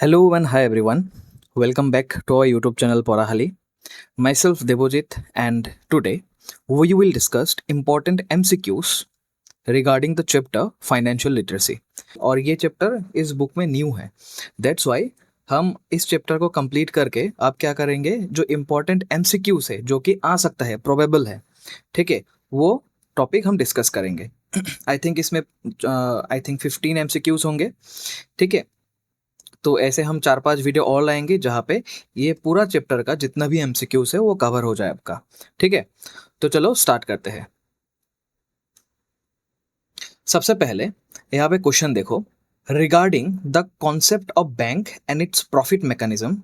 Hello and hi everyone. Welcome back to our YouTube channel Porahali. Myself Devojit, and today we will discuss important MCQs regarding the chapter Financial Literacy. और ये chapter इस book में new है. That's why हम इस chapter को complete करके आप क्या करेंगे, जो इम्पोर्टेंट MCQs है जो कि आ सकता है, प्रोबेबल है, ठीक है, वो टॉपिक हम डिस्कस करेंगे. आई थिंक इसमें 15 MCQs होंगे, ठीक है. तो ऐसे हम 4-5 वीडियो और लाएंगे जहाँ पे ये पूरा चैप्टर का जितना भी एमसीक्यूज है वो कवर हो जाए आपका, ठीक है. तो चलो स्टार्ट करते हैं. सबसे पहले यहाँ पे क्वेश्चन देखो, regarding the concept of bank and its profit mechanism.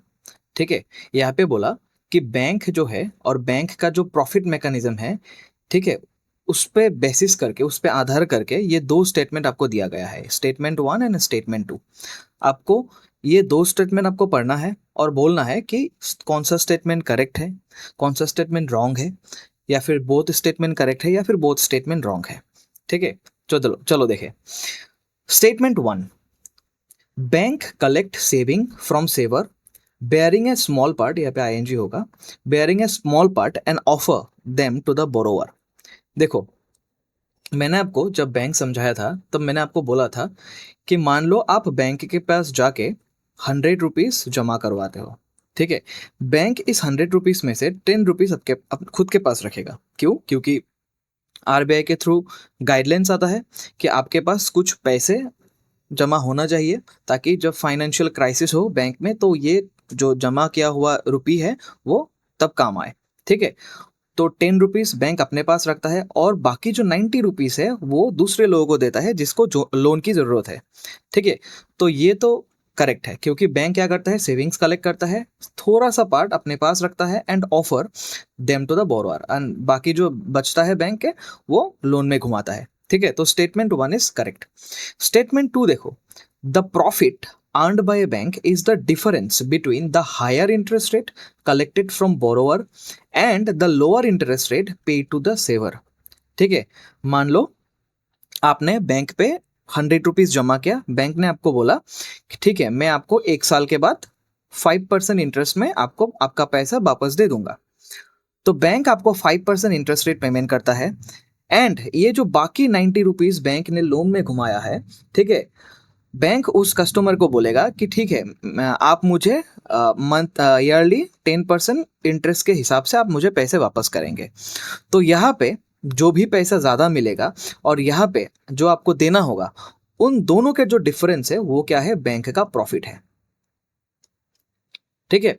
ठीक है, यहाँ पे बोला कि बैंक जो है और बैंक का जो प्रॉफिट मैकेनिज्म है, ठीक है, उस पे बेसिस करके, उस पे आधार करके ये दो स्टेटमेंट आपको दिया गया है, स्टेटमेंट 1 एंड स्टेटमेंट 2. आपको ये दो स्टेटमेंट आपको पढ़ना है और बोलना है कि कौन सा स्टेटमेंट करेक्ट है, कौन सा स्टेटमेंट रॉन्ग है, या फिर बोथ स्टेटमेंट करेक्ट है या फिर बोथ स्टेटमेंट रॉन्ग है. ठीक है, चलो चलो देखें. Statement 1, bank collect saving from saver bearing a small part, यहाँ पे आईएनजी होगा, bearing a small part and offer them to the borrower. देखो, मैंने आपको जब बैंक समझाया था तब मैंने आपको बोला था कि मान लो आप बैंक के पास जाके 100 रुपीज़ जमा करवाते हो, ठीक है. बैंक इस 100 रुपीज़ में से 10 रुपीज़ आपके खुद के पास रखेगा. क्यों? क्योंकि आरबीआई के थ्रू गाइडलाइंस आता है कि आपके पास कुछ पैसे जमा होना चाहिए ताकि जब फाइनेंशियल क्राइसिस हो बैंक में तो ये जो जमा किया हुआ रुपी है वो तब काम आए, ठीक है. तो 10 रुपीज़ बैंक अपने पास रखता है और बाकी जो 90 रुपीज़ है वो दूसरे लोगों को देता है जिसको जो लोन की ज़रूरत है, ठीक है. तो ये तो करेक्ट है क्योंकि बैंक क्या करता है, सेविंग्स कलेक्ट करता है, थोड़ा सा पार्ट अपने पास रखता है and offer them to the borrower, and बाकी जो बचता है बैंक के वो लोन में घुमाता है, ठीक है. तो स्टेटमेंट 1 इज करेक्ट. स्टेटमेंट 2 देखो, the profit earned by a bank is the difference between the higher interest rate collected from borrower and the lower interest rate paid to the saver. ठीक है, मान लो आपने बैंक पे 100 rupees जमा किया, bank ने आपको बोला कि ठीक है मैं आपको 1 साल के बाद 5% इंटरेस्ट में आपको आपका पैसा वापस दे दूंगा. तो बैंक आपको 5% इंटरेस्ट रेट पेमेंट करता है एंड ये जो बाकी 90 रुपीज़ बैंक ने लोन में घुमाया है, ठीक है, बैंक उस कस्टमर को बोलेगा कि ठीक है आप मुझे मंथ ईयरली 10% इंटरेस्ट के हिसाब से आप मुझे पैसे वापस करेंगे. तो यहाँ पे जो भी पैसा ज़्यादा मिलेगा और यहाँ पे जो आपको देना होगा, उन दोनों के जो डिफरेंस है वो क्या है, बैंक का प्रॉफिट है, ठीक है.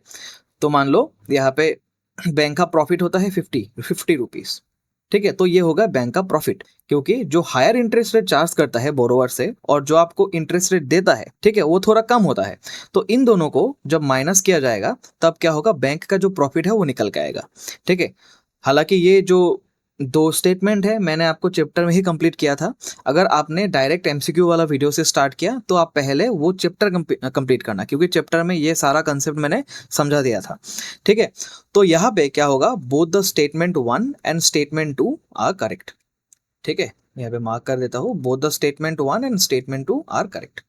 तो मान लो यहाँ पे बैंक का प्रॉफिट होता है 50 रुपीज़, ठीक है. तो ये होगा बैंक का प्रॉफिट क्योंकि जो हायर इंटरेस्ट रेट चार्ज करता है बोरोवर से और जो आपको इंटरेस्ट रेट देता है, ठीक है, वो थोड़ा कम होता है. तो इन दोनों को जब माइनस किया जाएगा तब क्या होगा, बैंक का जो प्रॉफिट है वो निकल के आएगा, ठीक है. हालांकि ये जो दो स्टेटमेंट है मैंने आपको चैप्टर में ही कंप्लीट किया था. अगर आपने डायरेक्ट एमसीक्यू वाला वीडियो से स्टार्ट किया तो आप पहले वो चैप्टर कंप्लीट करना क्योंकि चैप्टर में ये सारा कंसेप्ट मैंने समझा दिया था, ठीक है. तो यहाँ पे क्या होगा, both the statement 1 and statement 2 are correct, ठीक है. यहाँ पे मार्क कर देता हूँ, both the statement 1 and statement 2 are correct.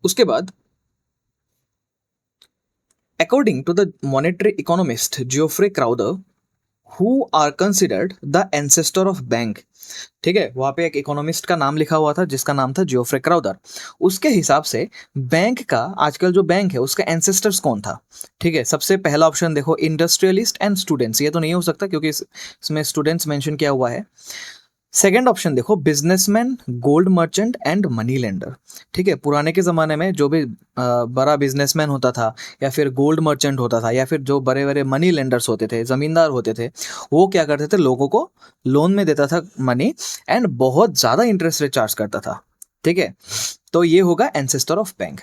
उसके बाद according to the monetary economist Geoffrey Crowther who are considered the ancestor of bank, ठीक है, वहां पे एक इकोनॉमिस्ट का नाम लिखा हुआ था जिसका नाम था जियोफ्रे क्राउदर. उसके हिसाब से बैंक का, आजकल जो बैंक है उसका एंसेस्टर्स कौन था, ठीक है. सबसे पहला ऑप्शन देखो, इंडस्ट्रियलिस्ट एंड स्टूडेंट्स. ये तो नहीं हो सकता क्योंकि इसमें स्टूडेंट्स मेंशन किया हुआ है. सेकेंड ऑप्शन देखो, businessman, gold merchant and money lender. ठीक है, पुराने के ज़माने में जो भी बड़ा बिजनेसमैन होता था या फिर गोल्ड मर्चेंट होता था या फिर जो बड़े बड़े मनी लेंडर्स होते थे, ज़मींदार होते थे, वो क्या करते थे, लोगों को लोन में देता था मनी एंड बहुत ज़्यादा इंटरेस्ट रेट चार्ज करता था, ठीक है. तो ये होगा एंसेस्टर ऑफ बैंक.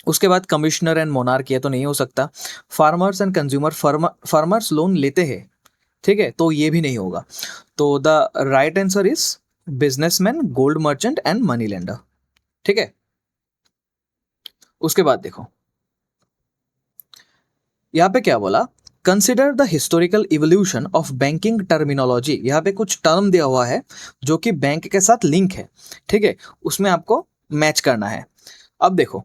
उसके बाद कमिश्नर एंड मोनार्क, ये तो नहीं हो सकता. Farmers and consumer, farmers loan लेते हैं, ठीक है, तो ये भी नहीं होगा. तो the right answer is businessman, gold merchant and money lender, ठीक है. उसके बाद देखो यहां पे क्या बोला, consider the historical evolution of banking terminology. यहाँ पे कुछ टर्म दिया हुआ है जो कि बैंक के साथ लिंक है, ठीक है, उसमें आपको मैच करना है. अब देखो,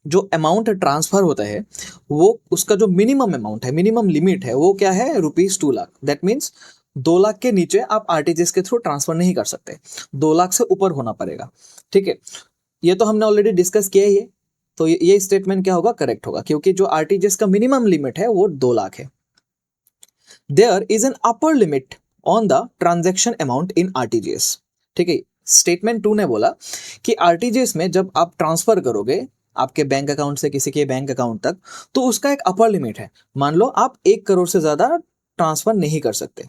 जो अमाउंट ट्रांसफर होता है वो उसका जो मिनिमम अमाउंट है, मिनिमम लिमिट है, वो क्या है, ₹2 लाख। दैट मीन्स 2 लाख के नीचे आप आरटीजीएस के थ्रू ट्रांसफर नहीं कर सकते, 2 लाख से ऊपर होना पड़ेगा। ठीक है, ये तो हमने ऑलरेडी डिस्कस किया ही है। तो ये स्टेटमेंट क्या होगा, करेक्ट होगा, क्योंकि जो आरटीजीएस का मिनिमम लिमिट है वो 2 लाख है। There is an upper limit on the transaction amount in RTGS. ठीक है, स्टेटमेंट 2 ने बोला कि आरटीजीएस में जब आप ट्रांसफर करोगे आपके बैंक अकाउंट से किसी के बैंक अकाउंट तक, तो उसका एक अपर लिमिट है। मान लो आप 1 करोड़ से ज्यादा ट्रांसफर नहीं कर सकते।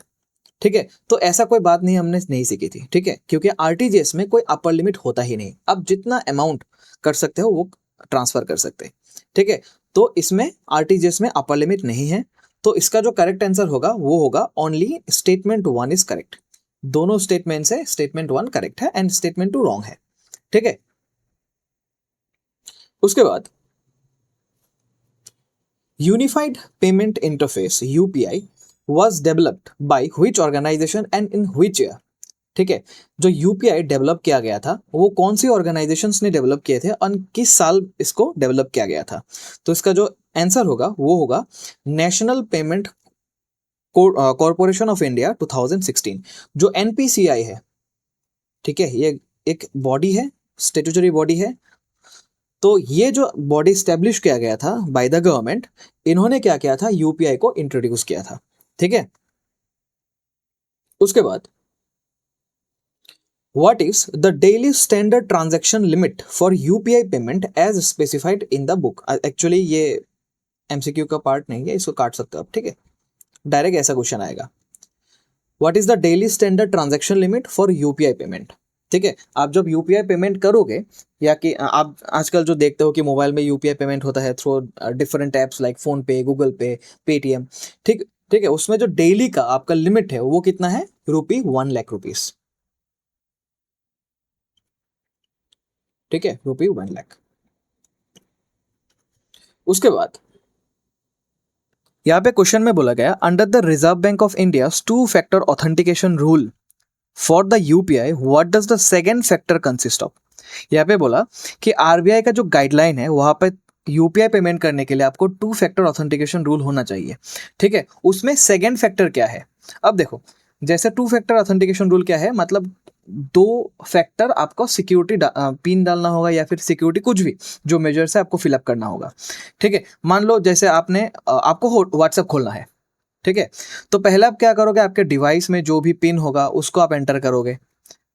ठीक है, तो ऐसा कोई बात नहीं हमने नहीं सीखी थी। ठीक है, क्योंकि आरटीजीएस में कोई अपर लिमिट होता ही नहीं, आप जितना अमाउंट कर सकते हो वो ट्रांसफर कर सकते हैं। ठीक है, तो इसमें आरटीजीएस में अपर लिमिट नहीं है। तो इसका जो करेक्ट आंसर होगा वो होगा ओनली स्टेटमेंट 1 इज करेक्ट। दोनों स्टेटमेंट से स्टेटमेंट 1 करेक्ट है एंड स्टेटमेंट 2 रॉन्ग है। ठीक है, उसके बाद unified payment interface UPI was developed by which organization and in which year। ठीक है, जो यूपीआई डेवलप किया गया था वो कौन सी ऑर्गेनाइजेशंस ने डेवलप किए थे और किस साल इसको डेवलप किया गया था। तो इसका जो आंसर होगा वो होगा national payment corporation of India 2016, जो एनपीसीआई है। ठीक है, ये एक बॉडी है, स्टेट्यूटरी बॉडी है। तो ये जो बॉडी स्टैब्लिश किया गया था बाय द गवर्नमेंट, इन्होंने क्या किया था, यूपीआई को इंट्रोड्यूस किया था। ठीक है, उसके बाद What is the daily standard transaction limit for UPI payment as specified in the book। Actually ये एमसीक्यू का पार्ट नहीं है, इसको काट सकते हो आप। ठीक है, डायरेक्ट ऐसा क्वेश्चन आएगा, what is the daily standard transaction limit for UPI payment. ठीक है, आप जब यूपीआई पेमेंट करोगे, या कि आप आजकल जो देखते हो कि मोबाइल में यूपीआई पेमेंट होता है through different apps like phone पे, गूगल पे, पेटीएम। ठीक ठीक है, उसमें जो डेली का आपका लिमिट है वो कितना है, ₹1 लाख। ठीक है, ₹1 लाख। उसके बाद यहाँ पे क्वेश्चन में बोला गया, under the reserve bank of India 2 factor authentication rule for the UPI what does the second factor consist of. यहाँ पे बोला कि आरबीआई का जो गाइडलाइन है वहां पे यूपीआई पेमेंट करने के लिए आपको 2 फैक्टर ऑथेंटिकेशन रूल होना चाहिए। ठीक है, उसमें सेकेंड फैक्टर क्या है। अब देखो, जैसे 2 फैक्टर ऑथेंटिकेशन रूल क्या है, मतलब 2 फैक्टर आपको सिक्योरिटी पिन डालना होगा या फिर सिक्योरिटी कुछ भी जो मेजर्स है आपको फिलअप करना होगा। ठीक है, मान लो जैसे आपको व्हाट्सएप खोलना है। ठीक है, तो पहले आप क्या करोगे, आपके डिवाइस में जो भी पिन होगा उसको आप एंटर करोगे।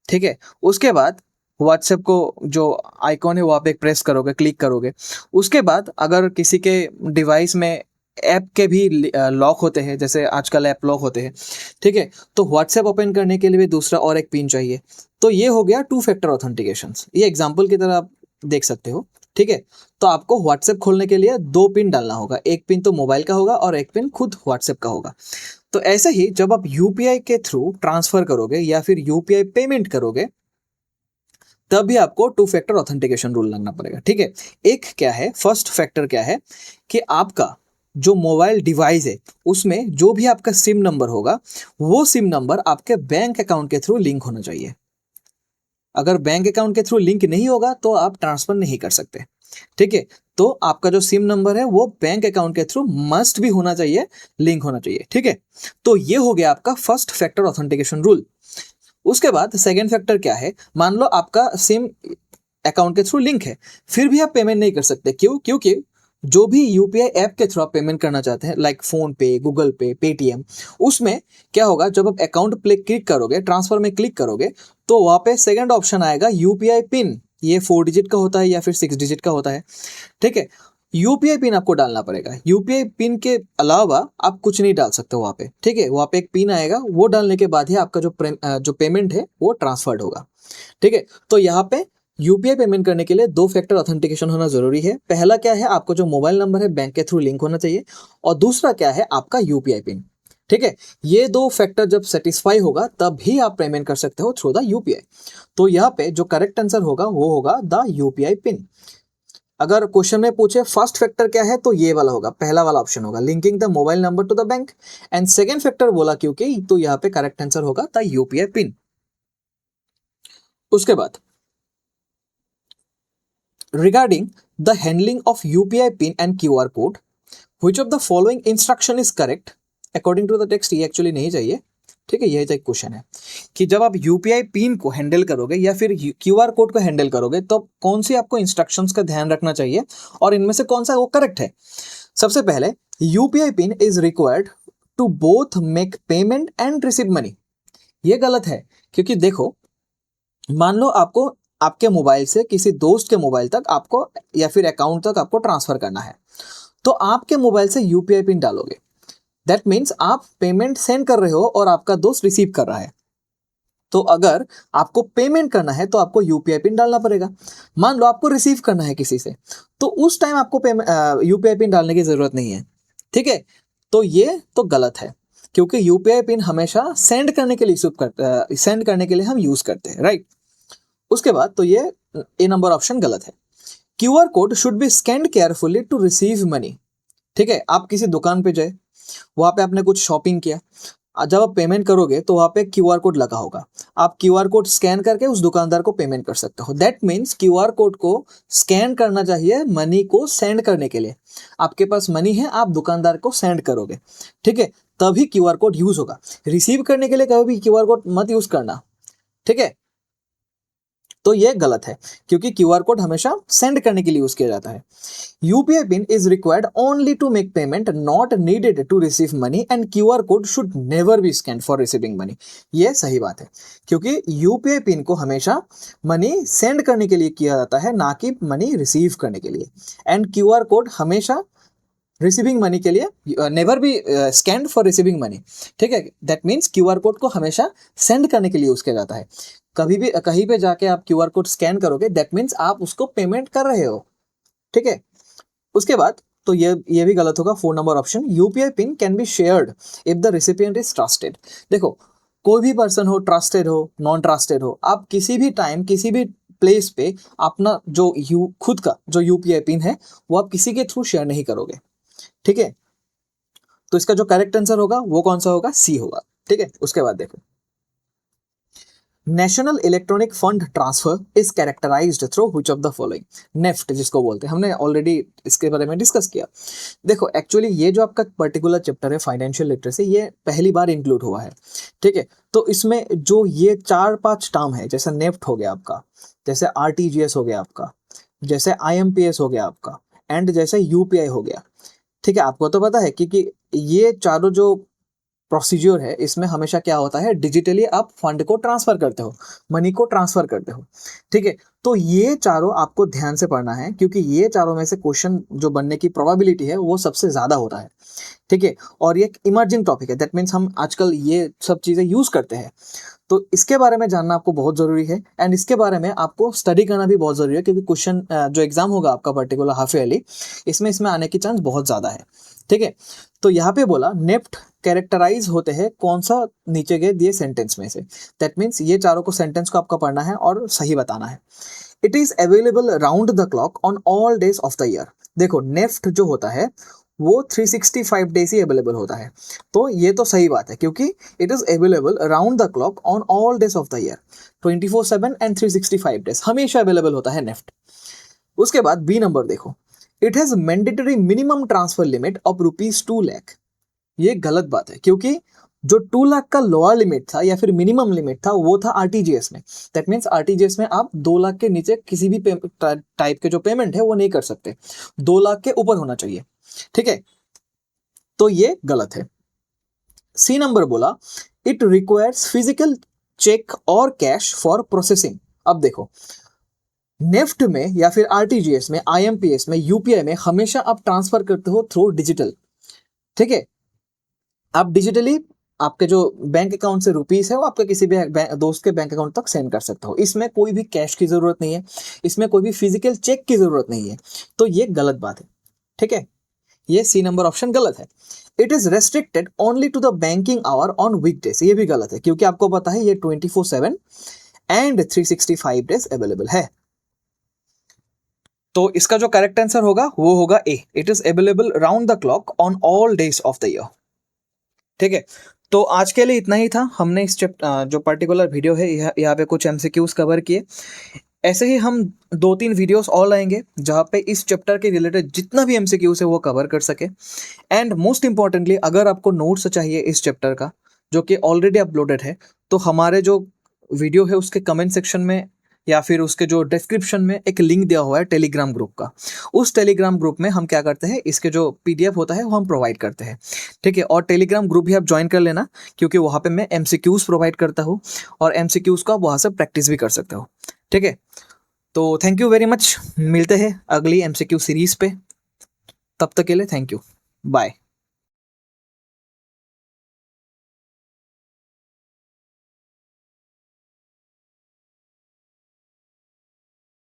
ठीक है, उसके बाद व्हाट्सएप को जो आइकॉन है वो आप एक प्रेस करोगे, क्लिक करोगे। उसके बाद अगर किसी के डिवाइस में ऐप के भी लॉक होते हैं, जैसे आजकल ऐप लॉक होते हैं। ठीक है, तो व्हाट्सएप ओपन करने के लिए भी दूसरा और एक पिन चाहिए। तो ये हो गया 2 फैक्टर ऑथेंटिकेशन, ये एग्जाम्पल की तरह आप देख सकते हो। ठीक है, तो आपको व्हाट्सएप खोलने के लिए 2 पिन डालना होगा, एक पिन तो मोबाइल का होगा और एक पिन खुद व्हाट्सएप का होगा। तो ऐसे ही जब आप यूपीआई के थ्रू ट्रांसफर करोगे या फिर यूपीआई पेमेंट करोगे, तब भी आपको 2 फैक्टर ऑथेंटिकेशन रूल लगना पड़ेगा। ठीक है, एक क्या है, फर्स्ट फैक्टर क्या है कि आपका जो मोबाइल डिवाइस है उसमें जो भी आपका सिम नंबर होगा वो सिम नंबर आपके बैंक अकाउंट के थ्रू लिंक होना चाहिए। अगर बैंक अकाउंट के थ्रू लिंक नहीं होगा तो आप ट्रांसफर नहीं कर सकते। ठीक है, तो आपका जो सिम नंबर है वो बैंक अकाउंट के थ्रू मस्ट भी होना चाहिए, लिंक होना चाहिए। ठीक है, तो ये हो गया आपका फर्स्ट फैक्टर ऑथेंटिकेशन रूल। उसके बाद सेकेंड फैक्टर क्या है, मान लो आपका सिम अकाउंट के थ्रू लिंक है, फिर भी आप पेमेंट नहीं कर सकते। क्यों, क्योंकि जो भी यूपीआई ऐप के थ्रू आप पेमेंट करना चाहते हैं लाइक फोन पे, गूगल पे, पेटीएम, उसमें क्या होगा, जब आप अकाउंट पे क्लिक करोगे, ट्रांसफर में क्लिक करोगे, तो वहां पे सेकंड ऑप्शन आएगा यूपीआई पिन। ये 4 डिजिट का होता है या फिर 6 डिजिट का होता है। ठीक है, यूपीआई पिन आपको डालना पड़ेगा। यूपीआई पिन के अलावा आप कुछ नहीं डाल सकते वहां पे। ठीक है, वहां पे एक पिन आएगा, वो डालने के बाद ही आपका जो पेमेंट है वो ट्रांसफर्ड होगा। ठीक है, तो यहाँ पे यूपीआई पेमेंट करने के लिए 2 फैक्टर ऑथेंटिकेशन होना जरूरी है। पहला क्या है, आपको जो मोबाइल नंबर है बैंक के थ्रू लिंक होना चाहिए, और दूसरा क्या है, आपका यूपीआई पिन। ठीक है, ये 2 फैक्टर जब सेटिस्फाई होगा तब ही आप पेमेंट कर सकते हो थ्रू द यूपीआई। तो यहाँ पे जो करेक्ट आंसर होगा वो होगा द यूपीआई पिन। अगर क्वेश्चन में पूछे फर्स्ट फैक्टर क्या है, तो ये वाला होगा, पहला वाला ऑप्शन होगा, linking the mobile number to the bank. And second factor बोला क्योंकि, तो यहाँ पे करेक्ट आंसर होगा द यूपीआई पिन। उसके बाद regarding the handling of UPI pin and QR code, which of the following instruction is correct according to the text. ये actually नहीं चाहिए, ठीक है, यही तो एक क्वेश्चन है कि जब आप यूपीआई पिन को हैंडल करोगे या फिर क्यूआर कोड को हैंडल करोगे तो कौन सी आपको इंस्ट्रक्शंस का ध्यान रखना चाहिए और इनमें से कौन सा वो करेक्ट है। सबसे पहले, UPI pin is required to both make payment and receive money. ये गलत है, क्योंकि देखो, मान लो आपको आपके मोबाइल से किसी दोस्त के मोबाइल तक आपको या फिर अकाउंट तक आपको ट्रांसफर करना है, तो आपके मोबाइल से यूपीआई पिन डालोगे। दैट मीन्स आप पेमेंट सेंड कर रहे हो और आपका दोस्त रिसीव कर रहा है। तो अगर आपको पेमेंट करना है तो आपको यूपीआई पिन डालना पड़ेगा। मान लो आपको रिसीव करना है किसी से, तो उस टाइम आपको यूपीआई पिन डालने की जरूरत नहीं है, ठीक है। तो ये तो गलत है, क्योंकि यूपीआई पिन हमेशा सेंड करने के लिए सेंड करने के लिए हम यूज करते हैं, राइट। उसके बाद तो ये ए नंबर ऑप्शन गलत है। QR code should be scanned carefully to receive money. ठीक है, आप किसी दुकान पे जाए, वहां पे आपने कुछ शॉपिंग किया, जब आप पेमेंट करोगे तो वहां पे क्यूआर कोड लगा होगा। आप क्यूआर कोड स्कैन करके उस दुकानदार को पेमेंट कर सकते हो। दैट मीन्स क्यूआर कोड को स्कैन करना चाहिए मनी को सेंड करने के लिए। आपके पास मनी है, आप दुकानदार को सेंड करोगे, ठीक है, तभी क्यूआर कोड यूज होगा। रिसीव करने के लिए कभी भी क्यूआर कोड मत यूज करना, ठीक है। तो ये गलत है, क्योंकि क्यूआर कोड हमेशा सेंड करने के लिए यूज किया जाता है। UPI pin is required only to make payment, not needed to receive money, and QR code should never be scan for receiving money. ये सही बात है, क्योंकि यूपीआई पिन को हमेशा मनी सेंड करने के लिए किया जाता है, ना कि मनी रिसीव करने के लिए। एंड क्यूआर कोड हमेशा रिसीविंग मनी के लिए never be scan for receiving money, ठीक है। दैट मीन्स क्यूआर कोड को हमेशा सेंड करने के लिए यूज किया जाता है। कभी भी कहीं पे जाके आप क्यूआर कोड स्कैन करोगे, दैट मीन्स आप उसको पेमेंट कर रहे हो, ठीक है। उसके बाद तो ये भी गलत होगा, 4 number option. UPI pin can be shared if the recipient is trusted. देखो, कोई भी पर्सन हो, ट्रस्टेड हो, नॉन ट्रस्टेड हो, आप किसी भी टाइम किसी भी प्लेस पे अपना जो खुद का जो यूपीआई पिन है वो आप किसी के थ्रू शेयर नहीं करोगे, ठीक है। तो इसका जो करेक्ट आंसर होगा वो कौन सा होगा, सी होगा, ठीक है। उसके बाद देखो, national electronic fund transfer is characterised through which of the following. NEFT जिसको बोलते हैं, हमने ऑलरेडी इसके बारे में डिस्कस किया। देखो, एक्चुअली ये जो आपका पर्टिकुलर चैप्टर है फाइनेंशियल लिटरेसी, ये पहली बार इंक्लूड हुआ है, ठीक है। तो इसमें जो ये 4-5 टर्म है, जैसे नेफ्ट हो गया आपका, जैसे आरटीजीएस हो गया आपका, जैसे आईएमपीएस हो गया आपका, एंड जैसे यूपीआई हो गया, ठीक है। आपको तो पता है कि ये चारों जो प्रोसीजर है, इसमें हमेशा क्या होता है, डिजिटली आप फंड को ट्रांसफर करते हो, मनी को ट्रांसफर करते हो, ठीक है। तो ये चारों आपको ध्यान से पढ़ना है, क्योंकि ये चारों में से क्वेश्चन जो बनने की प्रोबेबिलिटी है वो सबसे ज्यादा होता है, ठीक है। और ये एक इमर्जिंग टॉपिक है, दैट मीन्स हम आजकल ये सब चीजें यूज करते हैं। तो इसके बारे में जानना आपको बहुत जरूरी है, एंड इसके बारे में आपको स्टडी करना भी बहुत जरूरी है, क्योंकि क्वेश्चन जो एग्जाम होगा आपका पर्टिकुलर हाफ ईयरली, इसमें आने की चांस बहुत ज्यादा है, ठीक है। तो यहाँ पे बोला नेफ्ट कैरेक्टराइज होते हैं कौन सा नीचे के दिए सेंटेंस में से। दैट मीन्स ये चारों को सेंटेंस को आपका पढ़ना है और सही बताना है। It is available round the clock on all days of the year. देखो, नेफ्ट जो होता है वो 365 डेज ही अवेलेबल होता है। तो ये तो सही बात है, क्योंकि it is available round the clock on all days of the year, 24/7 and 365 days हमेशा अवेलेबल होता है नेफ्ट। उसके बाद बी नंबर देखो, it has mandatory minimum transfer limit of ₹2 lakh. ये गलत बात है, क्योंकि जो 2 लाख का लोअर लिमिट था या फिर मिनिमम लिमिट था वो था आरटीजीएस में। दैट मीन्स आरटीजीएस में आप 2 लाख के नीचे किसी भी टाइप के जो पेमेंट है वो नहीं कर सकते, 2 लाख के ऊपर होना चाहिए, ठीक है। तो ये गलत है। सी नंबर बोला, इट रिक्वायर्स फिजिकल चेक और कैश फॉर प्रोसेसिंग। अब देखो, नेफ्ट में या फिर आरटीजीएस में, आईएमपीएस में, यूपीआई में हमेशा आप ट्रांसफर करते हो थ्रू डिजिटल, ठीक है। आप डिजिटली आपके जो बैंक अकाउंट से रुपीस है वो आपके किसी भी दोस्त के बैंक अकाउंट तक सेंड कर सकते हो। इसमें कोई भी कैश की जरूरत नहीं है, इसमें कोई भी फिजिकल चेक की जरूरत नहीं है। तो ये गलत बात है, ठीक है। ये सी नंबर ऑप्शन गलत है। It is restricted only to the banking hour on weekdays. ये भी गलत है, क्योंकि आपको पता है ये 24/7 एंड 365 डेज अवेलेबल है। तो इसका जो करेक्ट आंसर होगा वो होगा A, it is available round the clock on all days of the year, ठीक है। तो आज के लिए इतना ही था। हमने इस जो पर्टिकुलर वीडियो है यहाँ पे कुछ एमसीक्यूज कवर किए। ऐसे ही हम 2-3 वीडियोस और लाएंगे जहाँ पे इस चैप्टर के रिलेटेड जितना भी एमसीक्यूज है वो कवर कर सके। एंड मोस्ट इंपॉर्टेंटली अगर आपको नोट्स चाहिए इस चैप्टर का जो कि ऑलरेडी अपलोडेड है, तो हमारे जो वीडियो है उसके कमेंट सेक्शन में या फिर उसके जो डिस्क्रिप्शन में एक लिंक दिया हुआ है टेलीग्राम ग्रुप का। उस टेलीग्राम ग्रुप में हम क्या करते हैं, इसके जो पीडीएफ होता है वो हम प्रोवाइड करते हैं। ठीक है, और टेलीग्राम ग्रुप भी आप ज्वाइन कर लेना, क्योंकि वहाँ पे मैं एमसीक्यूज प्रोवाइड करता हूँ और एमसीक्यूज को आप वहाँ से प्रैक्टिस भी कर सकते हो। ठीक है, तो थैंक यू वेरी मच, मिलते हैं अगली एमसीक्यू सीरीज पे। तब तक के लिए थैंक यू, बाय।